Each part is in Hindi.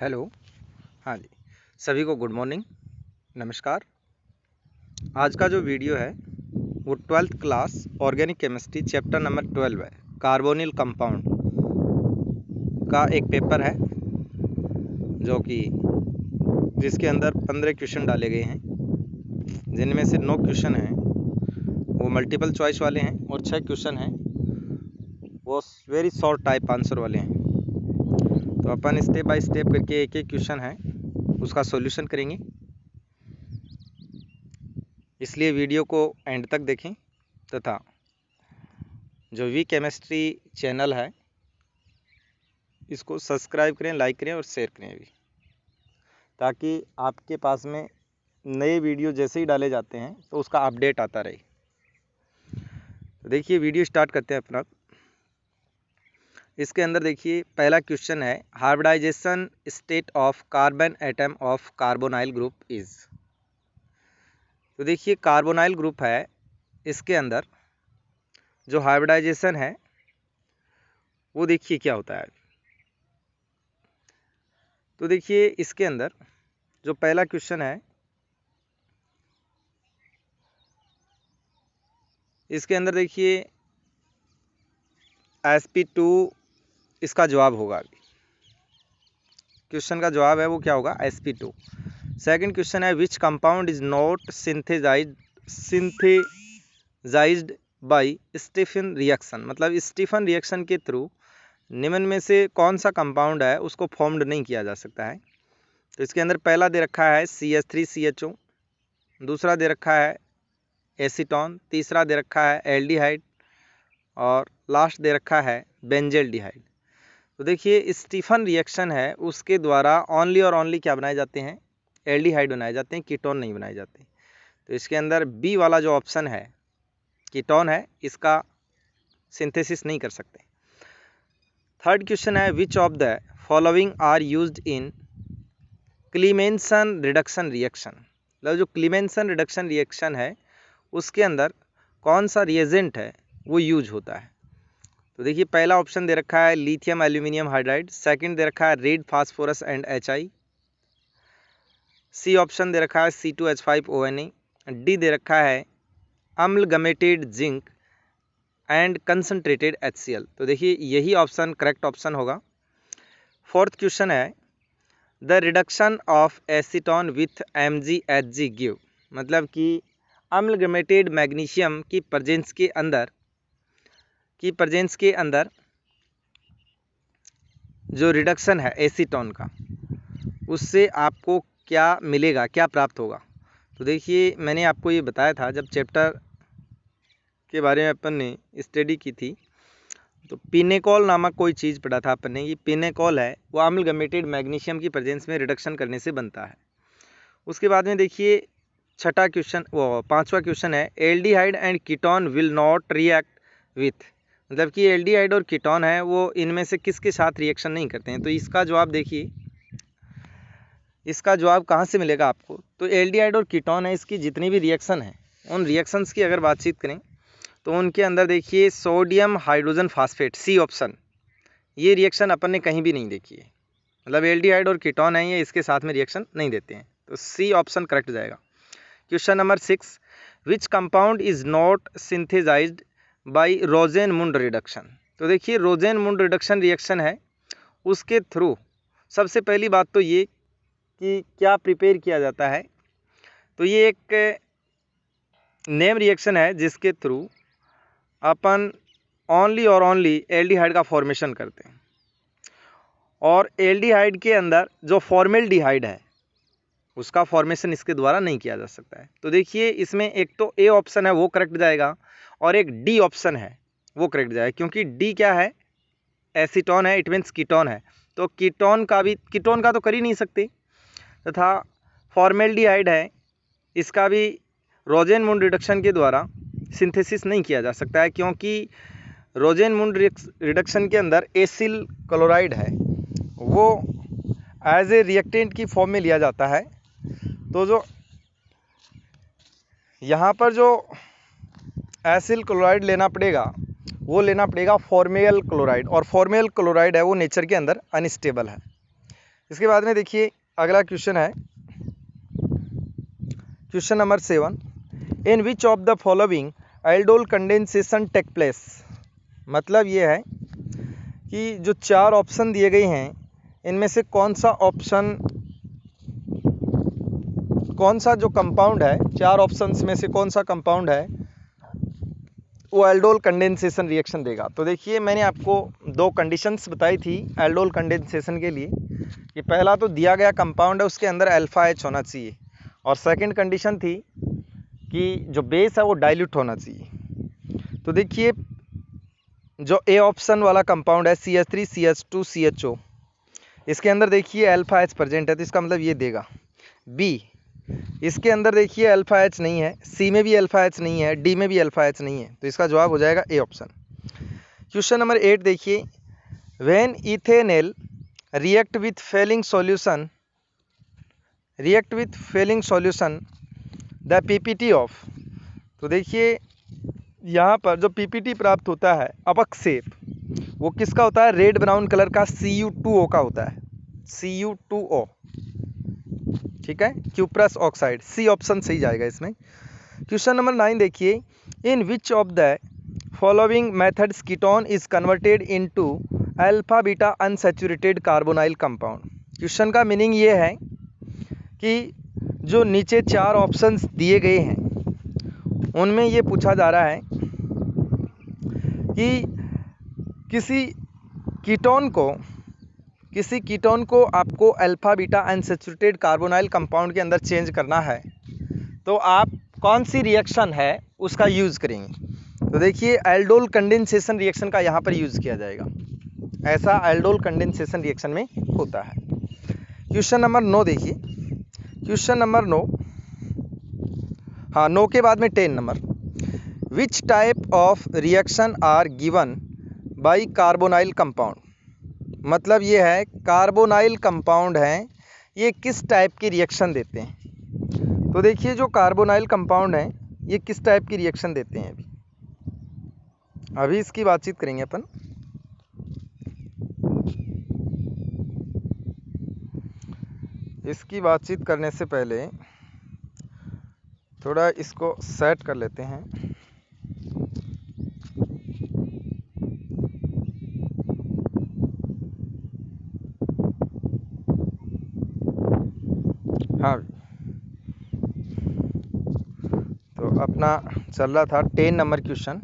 हेलो। हाँ जी, सभी को गुड मॉर्निंग, नमस्कार। आज का जो वीडियो है वो 12th class organic chemistry chapter number 12 है, कार्बोनिल कंपाउंड का एक पेपर है जो कि जिसके अंदर 15 क्वेश्चन डाले गए हैं, जिनमें से 9 क्वेश्चन हैं वो मल्टीपल चॉइस वाले हैं और 6 क्वेश्चन हैं वो वेरी शॉर्ट टाइप आंसर वाले हैं। तो अपन स्टेप बाय स्टेप करके एक एक क्वेश्चन है उसका सॉल्यूशन करेंगे, इसलिए वीडियो को एंड तक देखें तथा जो वी केमिस्ट्री चैनल है इसको सब्सक्राइब करें, लाइक करें और शेयर करें भी, ताकि आपके पास में नए वीडियो जैसे ही डाले जाते हैं तो उसका अपडेट आता रहे। तो देखिए वीडियो स्टार्ट करते हैं अपना। इसके अंदर देखिए पहला क्वेश्चन है, hybridisation state of carbon atom of carbonyl group is. तो देखिए कार्बोनाइल ग्रुप है, इसके अंदर जो हाइब्रिडाइजेशन है वो देखिए क्या होता है। तो देखिए इसके अंदर जो पहला क्वेश्चन है, इसके अंदर देखिए sp2 इसका जवाब होगा। क्वेश्चन का जवाब है वो क्या होगा, sp2। सेकंड क्वेश्चन है, which compound is not synthesized by Stephen reaction. मतलब स्टीफन रिएक्शन के थ्रू निम्न में से कौन सा कंपाउंड है उसको फॉर्म्ड नहीं किया जा सकता है। तो इसके अंदर पहला दे रखा है CH3CHO, दूसरा दे रखा है एसीटोन, तीसरा दे रखा है एल्डिहाइड और लास्ट दे रखा है बेंजेल्डिहाइड। तो देखिए स्टीफन रिएक्शन है उसके द्वारा ओनली और ओनली क्या बनाए जाते हैं, एल्डिहाइड बनाए जाते हैं, कीटोन नहीं बनाए जाते। तो इसके अंदर बी वाला जो ऑप्शन है कीटोन है, इसका सिंथेसिस नहीं कर सकते। थर्ड क्वेश्चन है, which of the following are used in Clemmensen reduction reaction. मतलब जो क्लीमेंसन रिडक्शन रिएक्शन है उसके अंदर कौन सा रिएजेंट है वो यूज होता है। तो देखिए पहला ऑप्शन दे रखा है लिथियम एल्यूमिनियम हाइड्राइड, सेकंड दे रखा है red phosphorus and HI, C option दे रखा है C2H5ONe, डी दे रखा है amalgamated zinc and concentrated HCl। तो देखिए यही ऑप्शन करेक्ट ऑप्शन होगा। फोर्थ क्वेश्चन है, the reduction of acetone with MgHg give. मतलब कि अम्लगमेटेड मैग्नीशियम की प्रेजेंस के अंदर जो रिडक्शन है एसीटोन का, उससे आपको क्या मिलेगा, क्या प्राप्त होगा। तो देखिए मैंने आपको ये बताया था जब चैप्टर के बारे में अपन ने स्टडी की थी, तो पिनेकॉल नामक कोई चीज़ पढ़ा था अपन ने। ये पिनेकॉल है वो अम्लगमेटेड मैग्नीशियम की प्रेजेंस में रिडक्शन करने से बनता है। उसके बाद में देखिए छठा क्वेश्चन, वो पांचवा क्वेश्चन है, aldehyde and ketone will not react with. मतलब कि एल्डिहाइड और कीटोन है वो इनमें से किसके साथ रिएक्शन नहीं करते हैं। तो इसका जवाब देखिए, इसका जवाब कहाँ से मिलेगा आपको। तो एल्डिहाइड और कीटोन है, इसकी जितनी भी रिएक्शन है उन रिएक्शंस की अगर बातचीत करें तो उनके अंदर देखिए sodium hydrogen phosphate, C option, ये रिएक्शन अपन ने कहीं भी नहीं देखी है। मतलब एल्डिहाइड और कीटोन है ये इसके साथ में रिएक्शन नहीं देते हैं, तो सी ऑप्शन करेक्ट जाएगा। Question number 6, which compound is not synthesized by Rosenmund reduction. तो देखिए रोजेनमुंड रिडक्शन रिएक्शन है उसके थ्रू सबसे पहली बात तो ये कि क्या प्रिपेयर किया जाता है। तो ये एक नेम रिएक्शन है जिसके थ्रू अपन ओनली और ओनली एल्डिहाइड का फॉर्मेशन करते हैं, और एल्डिहाइड के अंदर जो फॉर्मेल्डिहाइड है उसका फॉर्मेशन इसके द्वारा नहीं किया जा सकता है। तो देखिए इसमें एक तो ए ऑप्शन है वो करेक्ट जाएगा और एक डी ऑप्शन है वो करेक्ट जाएगा, क्योंकि डी क्या है, एसीटोन है, इट मीन्स कीटोन है। तो कीटोन का तो कर ही नहीं सकते, तथा फॉर्मेल्डिहाइड है इसका भी रोजेनमुंड रिडक्शन के द्वारा सिंथेसिस नहीं किया जा सकता है, क्योंकि रोजेनमुंड रिडक्शन के अंदर एसिल क्लोराइड है वो एज ए रिएक्टेंट की फॉर्म में लिया जाता है। तो जो यहाँ पर जो एसिल क्लोराइड लेना पड़ेगा वो लेना पड़ेगा फॉर्मेल क्लोराइड, और फॉर्मेल क्लोराइड है वो नेचर के अंदर अनस्टेबल है। इसके बाद में देखिए अगला क्वेश्चन है question number 7, in which of the following aldol condensation take place. मतलब ये है कि जो 4 ऑप्शन दिए गए हैं इनमें से कौन सा जो कंपाउंड है, 4 ऑप्शंस में से कौन सा कंपाउंड है वो एल्डोल कंडेंसेशन रिएक्शन देगा। तो देखिए मैंने आपको 2 कंडीशंस बताई थी एल्डोल कंडेंसेशन के लिए कि पहला तो दिया गया कंपाउंड है उसके अंदर अल्फा H होना चाहिए, और सेकंड कंडीशन थी कि जो बेस है वो डाइल्यूट होना चाहिए। तो देखिए जो ए ऑप्शन वाला कंपाउंड है CH3 CH2 CHO, इसके अंदर देखिए अल्फा H प्रेजेंट है, तो इसका मतलब ये देगा। बी, इसके अंदर देखिए अल्फा H नहीं है, सी में भी अल्फा H नहीं है, डी में भी अल्फा H नहीं है, तो इसका जवाब हो जाएगा ए ऑप्शन। क्वेश्चन नंबर 8 देखिए, when ethanol react with Fehling solution the PPT of. तो देखिए यहाँ पर जो पीपीटी प्राप्त होता है अपक्षेप वो किसका होता है, रेड ब्राउन कलर का Cu2O का होता है, Cu2O, ठीक है, क्यूप्रस ऑक्साइड, सी ऑप्शन सही जाएगा इसमें। क्वेश्चन नंबर 9 देखिए, in which of the following methods ketone is converted into alpha beta unsaturated carbonyl compound. Question का मीनिंग ये है कि जो नीचे 4 ऑप्शंस दिए गए हैं उनमें ये पूछा जा रहा है कि किसी कीटोन को आपको alpha beta unsaturated carbonyl compound के अंदर चेंज करना है, तो आप कौन सी रिएक्शन है उसका यूज़ करेंगे। तो देखिए एल्डोल कंडेंसेशन रिएक्शन का यहाँ पर यूज़ किया जाएगा, ऐसा एल्डोल कंडेंसेशन रिएक्शन में होता है। क्वेश्चन नंबर 9 देखिए, क्वेश्चन नंबर 9, हाँ 9 के बाद में 10 number, which type of reaction are given by carbonyl compound. मतलब ये है कार्बोनाइल कंपाउंड हैं ये किस टाइप की रिएक्शन देते हैं। तो देखिए जो कार्बोनाइल कंपाउंड हैं ये किस टाइप की रिएक्शन देते हैं, अभी इसकी बातचीत करेंगे अपन। इसकी बातचीत करने से पहले थोड़ा इसको सेट कर लेते हैं। हाँ तो अपना चल रहा था 10 नंबर क्वेश्चन।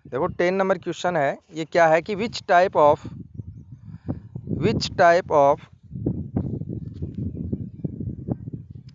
देखो 10 नंबर क्वेश्चन है, ये क्या है कि which type of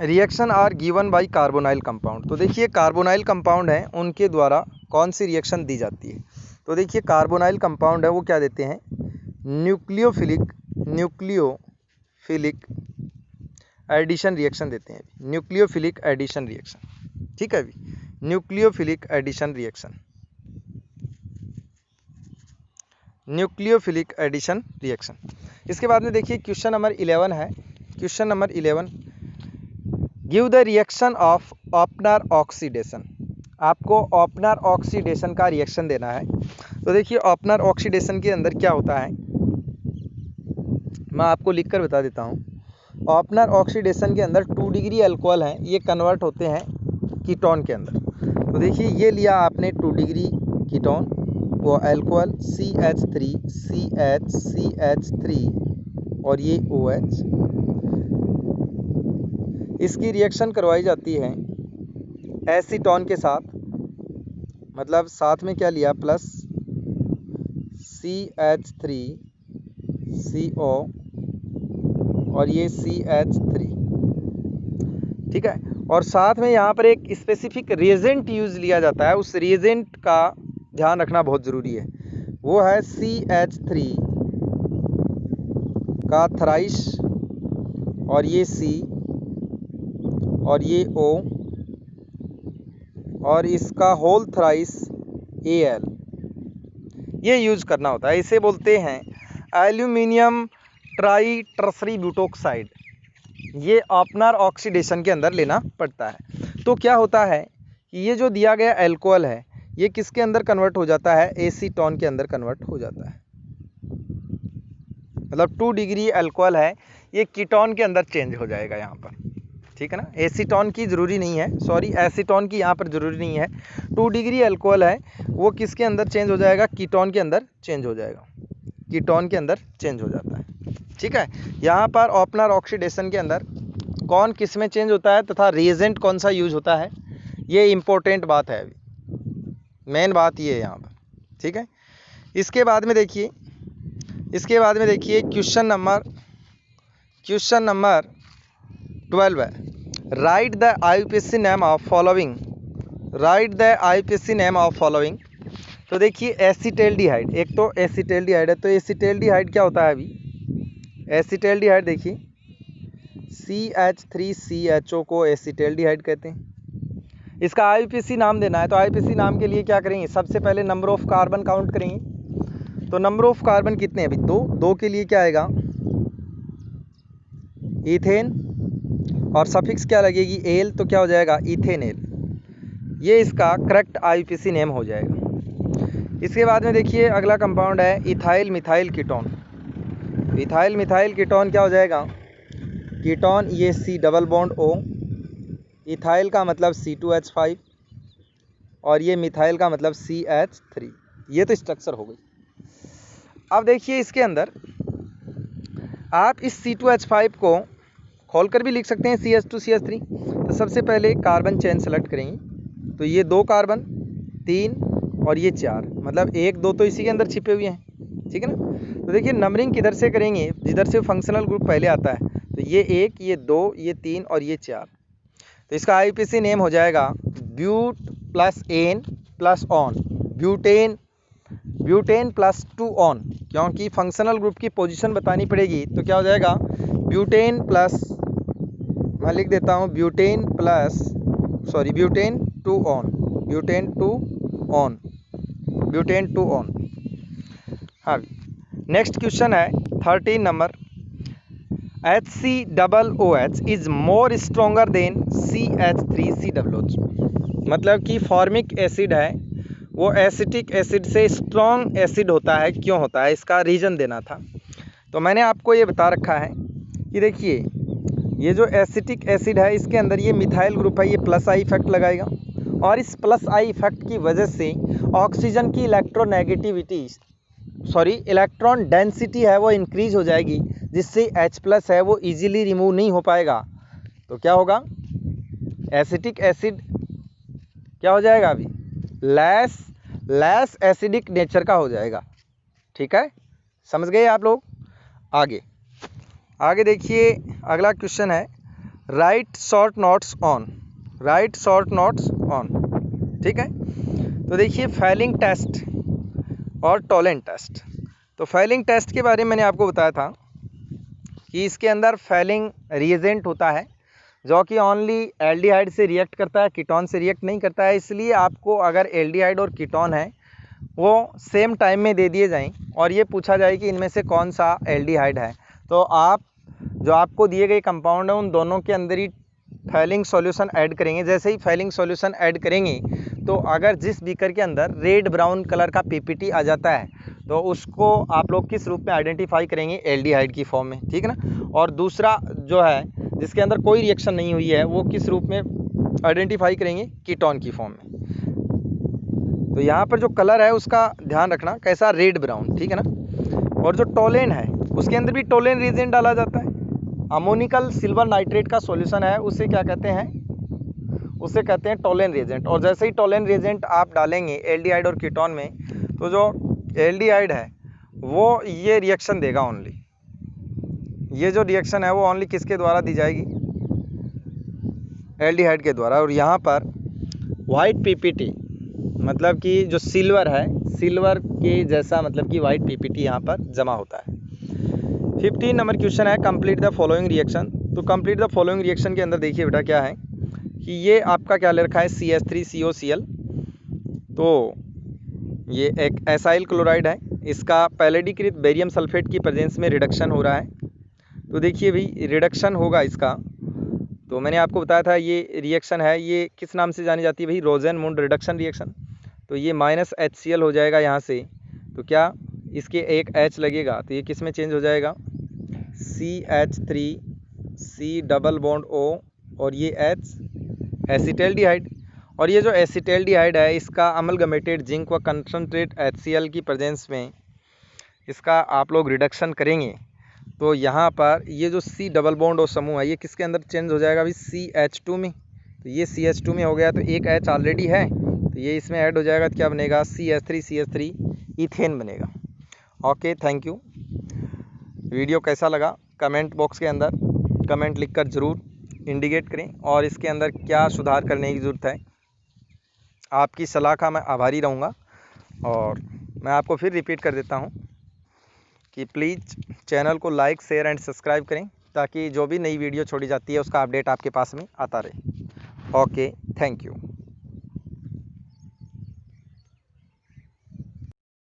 reaction are given by carbonyl compound. तो देखिए कार्बोनाइल कंपाउंड हैं उनके द्वारा कौन सी रिएक्शन दी जाती है। तो देखिए कार्बोनाइल कंपाउंड है वो क्या देते हैं, न्यूक्लियोफिलिक एडिशन रिएक्शन देते हैं, न्यूक्लियोफिलिक एडिशन रिएक्शन, ठीक है अभी न्यूक्लियोफिलिक एडिशन रिएक्शन। इसके बाद में देखिए क्वेश्चन नंबर 11 है, question number 11, give the reaction of opener oxidation. आपको ओपनर ऑक्सीडेशन का रिएक्शन देना है। तो देखिए ओपनर ऑक्सीडेशन के अंदर क्या होता है मैं आपको लिखकर बता देता हूँ। ओपनर ऑक्सीडेशन के अंदर 2 डिग्री अल्कोहल हैं ये कन्वर्ट होते हैं कीटोन के अंदर। तो देखिए ये लिया आपने 2 डिग्री कीटोन, वो अल्कोहल CH3 और ये OH, इसकी रिएक्शन करवाई जाती है एसीटोन के साथ, मतलब साथ में क्या लिया प्लस CH3CO और ये CH3, ठीक है। और साथ में यहाँ पर एक स्पेसिफिक रिएजेंट यूज़ लिया जाता है, उस रिएजेंट का ध्यान रखना बहुत ज़रूरी है, वो है CH3 का थ्राइस और ये C और ये O और इसका होल थ्राइस Al, ये यूज़ करना होता है। इसे बोलते हैं एल्यूमिनियम ट्राई टर्सरी ब्यूटोक्साइड। ये ओपनर ऑक्सीडेशन के अंदर लेना पड़ता है। तो क्या होता है कि ये जो दिया गया अल्कोहल है ये किसके अंदर कन्वर्ट हो जाता है, एसीटोन के अंदर कन्वर्ट हो जाता है। मतलब 2 डिग्री अल्कोहल है ये कीटोन के अंदर चेंज हो जाएगा यहाँ पर, ठीक है ना। एसीटोन की ज़रूरी नहीं है, सॉरी एसीटोन की यहाँ पर ज़रूरी नहीं है। 2 डिग्री अल्कोहल है, वो किसके अंदर चेंज हो जाएगा, कीटोन के अंदर चेंज हो जाएगा, कीटोन के अंदर चेंज हो जाता है, ठीक है। यहाँ पर ओपनर ऑक्सीडेशन के अंदर कौन किस में चेंज होता है तथा रिएजेंट कौन सा यूज होता है, ये इम्पोर्टेंट बात है, अभी मेन बात ये है यहाँ पर, ठीक है। इसके बाद में देखिए क्वेश्चन नंबर 12 है, right the IUPAC name of following, तो देखिए एसिटाल्डिहाइड, एक तो एसिटाल्डिहाइड है, तो एसिटाल्डिहाइड क्या होता है, अभी एसिटाल्डिहाइड देखिए CH3CHO को एसिटाल्डिहाइड कहते हैं। इसका आईयूपीएसी नाम देना है, तो आईयूपीएसी नाम के लिए क्या करेंगे, सबसे पहले नंबर ऑफ कार्बन काउंट करेंगे। तो नंबर ऑफ कार्बन कितने हैं, अभी दो के लिए क्या आएगा, इथेन, और सफिक्स क्या लगेगी, एल, तो क्या हो जाएगा, इथेनेल। ये इसका करेक्ट आईयूपीएसी नेम हो जाएगा। इसके बाद में देखिए अगला कंपाउंड है ethyl methyl ketone. Ethyl methyl ketone क्या हो जाएगा, कीटोन ये C double bond O, ethyl का मतलब C2H5 और ये मिथाइल का मतलब CH3। ये तो स्ट्रक्चर हो गई। अब देखिए इसके अंदर आप इस C2H5 को खोलकर भी लिख सकते हैं CH2CH3। तो सबसे पहले कार्बन चेन सेलेक्ट करेंगे, तो ये 2 कार्बन, 3 और ये 4, मतलब 1 2 तो इसी के अंदर छिपे हुए हैं, ठीक है ना। तो देखिए नंबरिंग किधर से करेंगे, जिधर से फंक्शनल ग्रुप पहले आता है, तो ये 1, ये 2, ये 3 और ये 4। तो इसका आईयूपीएसी नेम हो जाएगा but plus an plus one, butane plus 2 one, क्योंकि फंक्शनल ग्रुप की पोजीशन बतानी पड़ेगी। तो क्या हो जाएगा, ब्यूटेन प्लस, मैं लिख देता हूँ ब्यूटेन 2 ऑन, हाँ। नेक्स्ट क्वेश्चन है 13 number, HCOOH is more stronger then CH3COOH, मतलब कि फॉर्मिक एसिड है वो एसिटिक एसिड से स्ट्रॉन्ग एसिड होता है, क्यों होता है, इसका रीज़न देना था। तो मैंने आपको ये बता रखा है कि देखिए ये जो एसिटिक एसिड है इसके अंदर ये मिथाइल ग्रुप है, ये प्लस आई इफेक्ट लगाएगा, और इस प्लस आई इफेक्ट की वजह से ऑक्सीजन की इलेक्ट्रॉन डेंसिटी है वो इंक्रीज हो जाएगी, जिससे H+ है वो इजीली रिमूव नहीं हो पाएगा। तो क्या होगा, एसिटिक एसिड क्या हो जाएगा, अभी लेस एसिडिक नेचर का हो जाएगा, ठीक है, समझ गए आप लोग। आगे देखिए अगला क्वेश्चन है राइट शॉर्ट नोट्स ऑन, ठीक है। तो देखिए फैलिंग टेस्ट और टोलेंट टेस्ट। तो फैलिंग टेस्ट के बारे में मैंने आपको बताया था कि इसके अंदर फैलिंग रिएजेंट होता है जो कि ओनली एल्डिहाइड से रिएक्ट करता है, कीटोन से रिएक्ट नहीं करता है। इसलिए आपको अगर एल्डिहाइड और कीटोन है वो सेम टाइम में दे दिए जाएं और ये पूछा जाए कि इनमें से कौन सा एल्डिहाइड है, तो आप जो आपको दिए गए कंपाउंड है उन दोनों के अंदर ही फैलिंग सॉल्यूशन ऐड करेंगे। जैसे ही फैलिंग सॉल्यूशन ऐड करेंगे तो अगर जिस बीकर के अंदर रेड ब्राउन कलर का पीपीटी आ जाता है तो उसको आप लोग किस रूप में आइडेंटिफाई करेंगे, एल्डिहाइड की फॉर्म में, ठीक है ना। और दूसरा जो है जिसके अंदर कोई रिएक्शन नहीं हुई है वो किस रूप में आइडेंटिफाई करेंगे, कीटोन की फॉर्म में। तो यहाँ पर जो कलर है उसका ध्यान रखना कैसा, रेड ब्राउन, ठीक है ना। और जो टोलेन है उसके अंदर भी टोलेन रिएजेंट डाला जाता है। अमोनिकल सिल्वर नाइट्रेट का सॉल्यूशन है उसे क्या कहते हैं, उसे कहते हैं टोलेन रिएजेंट। और जैसे ही टोलेन रिएजेंट आप डालेंगे एल्डिहाइड और कीटोन में तो जो एल्डिहाइड है वो ये रिएक्शन देगा ओनली, ये जो रिएक्शन है वो ओनली किसके द्वारा दी जाएगी, एल्डिहाइड के द्वारा। और यहाँ पर वाइट पीपीटी मतलब कि जो सिल्वर है, सिल्वर के जैसा मतलब कि वाइट पीपीटी यहाँ पर जमा होता है। 15 नंबर क्वेश्चन है कंप्लीट द फॉलोइंग रिएक्शन। तो कंप्लीट द फॉलोइंग रिएक्शन के अंदर देखिए बेटा क्या है कि ये आपका क्या ले रखा है CH3COCl। तो ये एक एसाइल क्लोराइड है, इसका पैलेडीकृत बेरियम सल्फेट की प्रेजेंस में रिडक्शन हो रहा है। तो देखिए भाई रिडक्शन होगा इसका, तो मैंने आपको बताया था ये रिएक्शन है ये किस नाम से जानी जाती है भाई, रोजेनमुंड रिडक्शन रिएक्शन। तो ये -HCl हो जाएगा यहाँ से, तो क्या इसके एक H लगेगा तो ये किस में चेंज हो जाएगा, CH3 C double bond O और ये H एसिटल्डिहाइड। और ये जो एसिटल्डिहाइड है इसका अमलगमेटेड जिंक व कंसनट्रेट HCl की प्रेजेंस में इसका आप लोग रिडक्शन करेंगे तो यहाँ पर ये जो C डबल बॉन्ड O समूह है ये किसके अंदर चेंज हो जाएगा अभी CH2 में। तो ये CH2 में हो गया तो एक H ऑलरेडी है तो ये इसमें ऐड हो जाएगा तो क्या बनेगा CH3 इथेन बनेगा। Okay, thank you. वीडियो कैसा लगा कमेंट बॉक्स के अंदर कमेंट लिखकर ज़रूर इंडिकेट करें और इसके अंदर क्या सुधार करने की ज़रूरत है। आपकी सलाह का मैं आभारी रहूँगा। और मैं आपको फिर रिपीट कर देता हूँ कि प्लीज़ चैनल को लाइक शेयर एंड सब्सक्राइब करें ताकि जो भी नई वीडियो छोड़ी जाती है उसका अपडेट आपके पास में आता रहे। Okay, thank you.